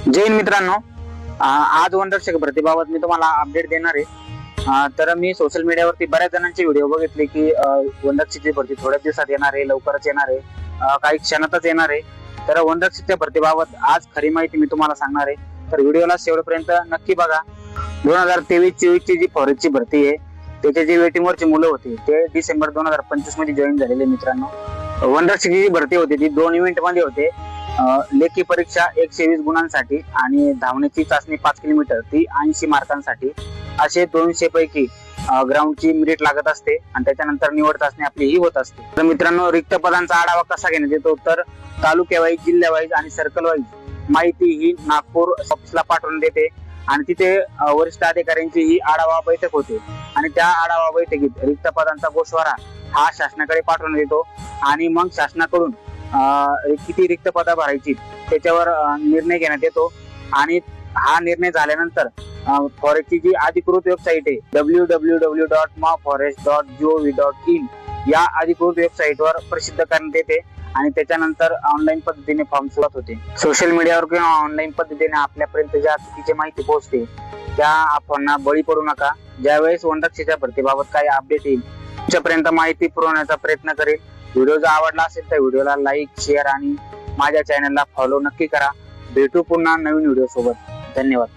जय हिंद मित्रांनो, आज वनरक्षक भरतीबाबत मी तुम्हाला अपडेट देणार आहे। तर मी सोशल मीडियावरती बऱ्याच जणांचे व्हिडिओ बघितले की वनरक्षकची भरती थोड्या दिवसात येणार आहे, लवकरच येणार आहे, काही क्षणातच येणार आहे। तर वनरक्षकच्या भरतीबाबत आज खरी माहिती मी तुम्हाला सांगणार आहे, तर व्हिडिओला शेवटपर्यंत नक्की बघा। 2023-24 ची जी फॉरेस्टची भरती आहे त्याचे जे वेटिंग वरची मुलं होती ते डिसेंबर 2025 मध्ये जॉईन झालेले मित्रांनो। वनरक्षकची जी भरती होती ती 2 इव्हेंट मध्ये होते। लेखी परीक्षा 120 गुणांसाठी आणि धावण्याची चाचणी 5 किलोमीटर ती 80 मार्कांसाठी, असे 200 पैकी ग्राउंडची मेरिट लागत असते आणि त्याच्यानंतर निवड चाचणी आपली ही होत असते। तर मित्रांनो, रिक्त पदांचा आढावा कसा घेण्यात येतो, तर तालुक्या वाईज, जिल्हा वाईज आणि सर्कल वाईज माहिती ही नागपूर ऑफिसला पाठवून देते आणि तिथे वरिष्ठ अधिकाऱ्यांची ही आढावा बैठक होते आणि त्या आढावा बैठकीत रिक्त पदांचा गोषवारा हा शासनाकडे पाठवण्यात येतो आणि मग शासनाकडून किती रिक्त पदं भरायची त्याच्यावर निर्णय घेण्यात येतो। आणि हा निर्णय झाल्यानंतर फॉरेस्टची जी अधिकृत वेबसाईट आहे www.maforest.gov.in या अधिकृत वेबसाईटवर प्रसिद्ध करण्यात येते आणि त्याच्यानंतर ऑनलाईन पद्धतीने फॉर्म सुरुवात होते। सोशल मीडियावर किंवा ऑनलाईन पद्धतीने आपल्यापर्यंत ज्या चुकीची माहिती पोहोचते त्या अफवांना बळी पडू नका। ज्यावेळेस वनरक्षकाच्या भरतीबाबत काही अपडेट येईल तुमच्यापर्यंत माहिती पुरवण्याचा प्रयत्न करेल। व्हिडिओ जर आवडला असेल तर व्हिडिओला लाईक, शेअर आणि माझ्या चॅनलला फॉलो नक्की करा। भेटू पुन्हा नवीन व्हिडिओ सोबत। धन्यवाद।